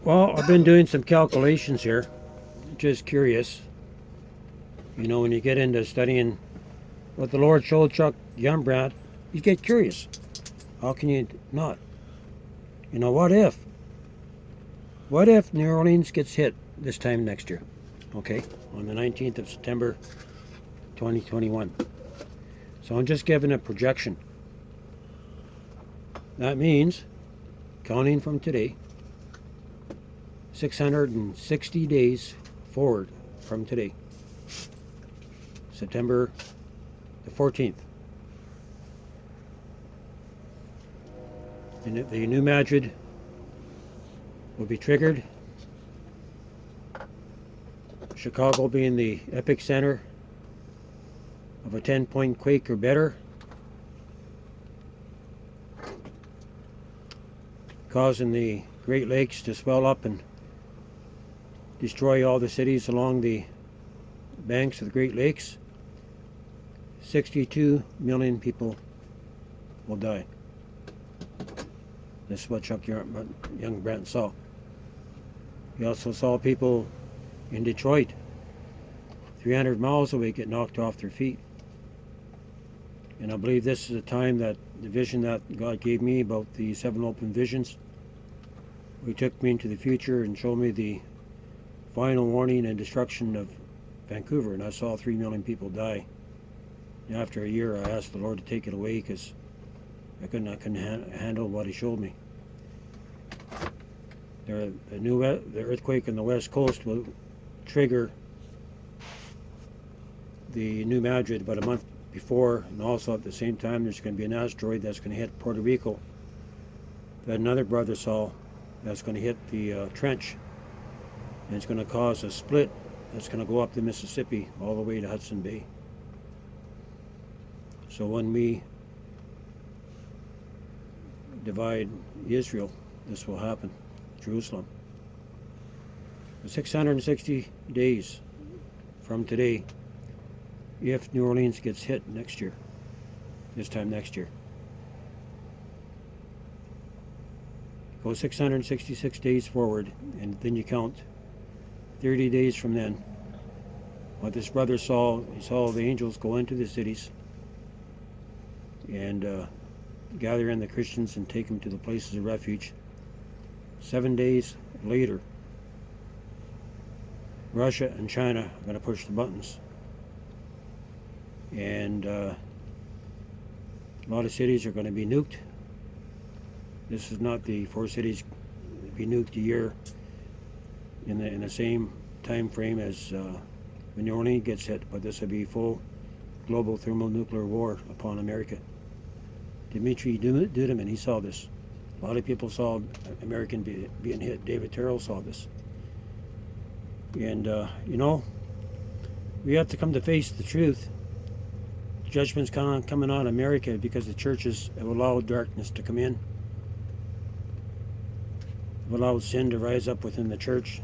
Well, I've been doing some calculations here. Just curious. You know, when you get into studying what the Lord showed Chuck Youngbrant, you get curious. How can you not? You know, what if? What if New Orleans gets hit this time next year? Okay, on the 19th of September, 2021. So I'm just giving a projection. That means, counting from today, 660 days forward from today, September the 14th. And the new Madrid will be triggered. Chicago being the epicenter of a 10-point quake or better, causing the Great Lakes to swell up and destroy all the cities along the banks of the Great Lakes. 62 million people will die. This is what Chuck Youngbrant saw. He also saw people in Detroit 300 miles away get knocked off their feet. And I believe this is a time that the vision that God gave me about the 7 open visions, He took me into the future and showed me the final warning and destruction of Vancouver, and I saw 3 million people die. And after a year, I asked the Lord to take it away because I couldn't handle what He showed me. The earthquake on the west coast will trigger the new Madrid about a month before, and also at the same time there's going to be an asteroid that's going to hit Puerto Rico that another brother saw that's going to hit the trench, and it's going to cause a split that's going to go up the Mississippi all the way to Hudson Bay. So when we divide Israel, this will happen. Jerusalem. 660 days from today, if New Orleans gets hit next year, this time next year. Go 666 days forward, and then you count 30 days from then. What this brother saw, he saw the angels go into the cities and gather in the Christians and take them to the places of refuge. 7 days later, Russia and China are going to push the buttons. And a lot of cities are going to be nuked. This is not the 4 cities that be nuked a year in the same time frame as when New Orleans gets hit, but this will be full global thermonuclear war upon America. Dmitry Duduman, he saw this. A lot of people saw American being hit. David Terrell saw this. And, you know, we have to come to face the truth. Judgment's coming on America because the churches have allowed darkness to come in. Have allowed sin to rise up within the church.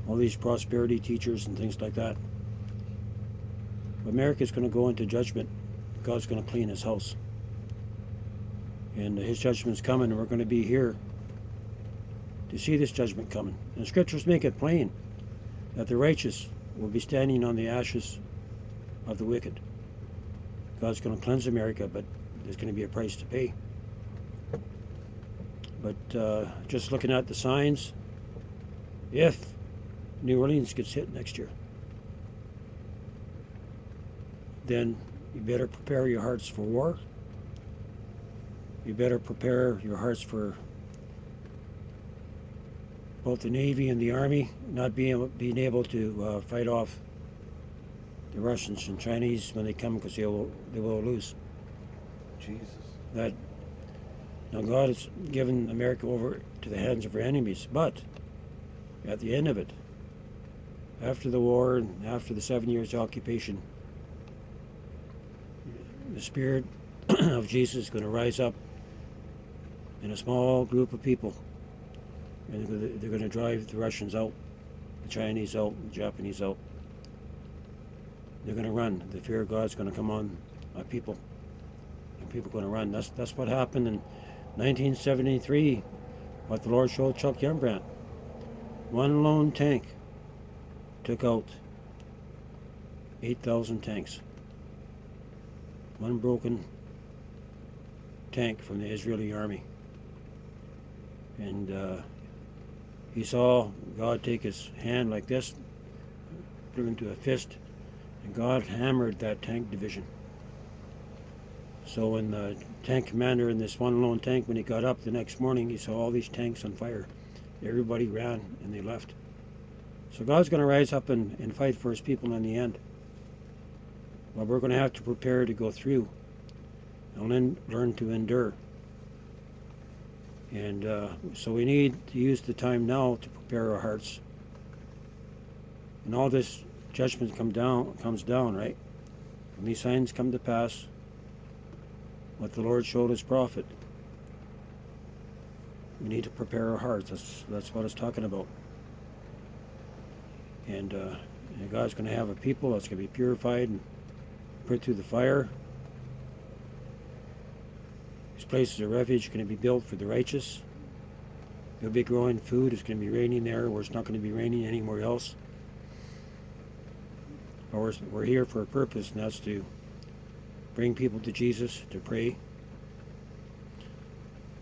All these prosperity teachers and things like that. America's going to go into judgment. God's going to clean His house. And His judgment's coming, and we're going to be here to see this judgment coming. And the scriptures make it plain that the righteous will be standing on the ashes of the wicked. God's going to cleanse America, but there's going to be a price to pay. But just looking at the signs, if New Orleans gets hit next year, then you better prepare your hearts for war. You better prepare your hearts for both the Navy and the Army not being able to fight off the Russians and Chinese when they come, because they will lose. Jesus. That now God has given America over to the hands of her enemies, but at the end of it, after the war and after the 7 years occupation, the Spirit of Jesus is going to rise up in a small group of people, and they're going to drive the Russians out, the Chinese out, the Japanese out. They're going to run. The fear of God's going to come on people, and people are going to run. That's what happened in 1973, what the Lord showed Chuck Youngbrant. One lone tank took out 8,000 tanks. One broken tank from the Israeli army. And he saw God take his hand like this, put it into a fist, and God hammered that tank division. So when the tank commander in this one lone tank, when he got up the next morning, he saw all these tanks on fire. Everybody ran and they left. So God's going to rise up and fight for his people in the end. Well, we're going to have to prepare to go through and learn to endure. And so we need to use the time now to prepare our hearts. And all this judgment comes down, right? When these signs come to pass, what the Lord showed his prophet, we need to prepare our hearts. That's what it's talking about. And God's going to have a people that's going to be purified and put through the fire. These places of refuge are going to be built for the righteous. They'll be growing food. It's going to be raining there where it's not going to be raining anywhere else. But we're here for a purpose, and that's to bring people to Jesus, to pray.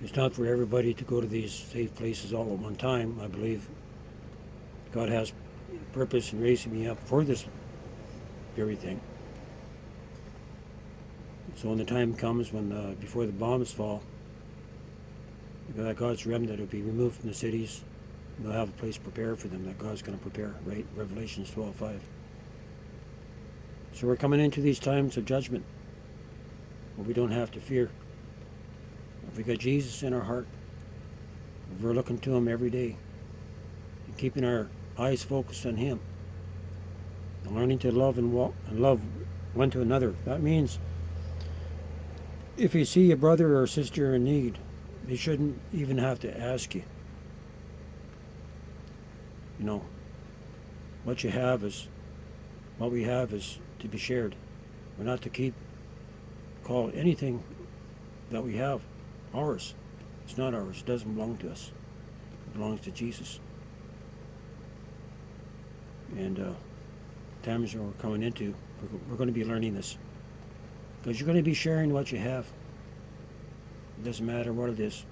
It's not for everybody to go to these safe places all at one time. I believe God has purpose in raising me up for this very thing. So when the time comes, when before the bombs fall, that God's remnant will be removed from the cities, and they'll have a place prepared for them that God's going to prepare, right? Revelations 12:5. So we're coming into these times of judgment, but we don't have to fear. If we got Jesus in our heart, if we're looking to him every day, and keeping our eyes focused on him, and learning to love and walk and love one to another. That means if you see a brother or sister in need, they shouldn't even have to ask you. You know, what we have is to be shared. We're not to call anything that we have ours. It's not ours. It doesn't belong to us. It belongs to Jesus. And times that we're coming into, we're going to be learning this. Because you're going to be sharing what you have. It doesn't matter what it is.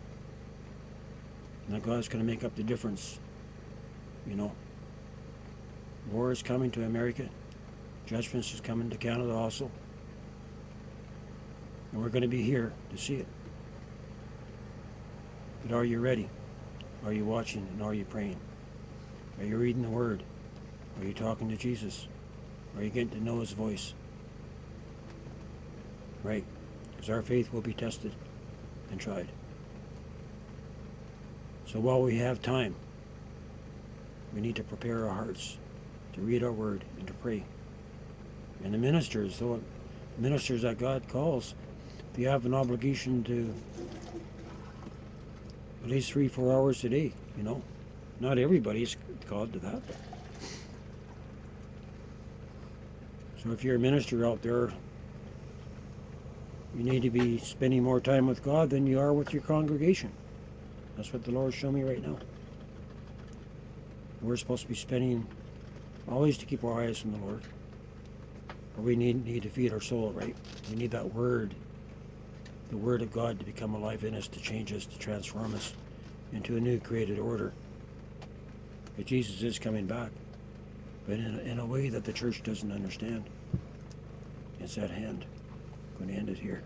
And God's going to make up the difference. You know, war is coming to America. Judgment is coming to Canada also. And we're going to be here to see it. But are you ready? Are you watching and are you praying? Are you reading the Word? Are you talking to Jesus? Are you getting to know his voice? Right. Because our faith will be tested and tried. So while we have time, we need to prepare our hearts to read our Word and to pray. And the ministers that God calls, they have an obligation to at least 3-4 hours a day, you know. Not everybody's called to that. So if you're a minister out there, you need to be spending more time with God than you are with your congregation. That's what the Lord showed me right now. We're supposed to be spending always to keep our eyes on the Lord. But we need to feed our soul, right? We need that Word, the Word of God, to become alive in us, to change us, to transform us into a new created order. But Jesus is coming back, but in a way that the church doesn't understand. It's at hand. I'm going to end it here.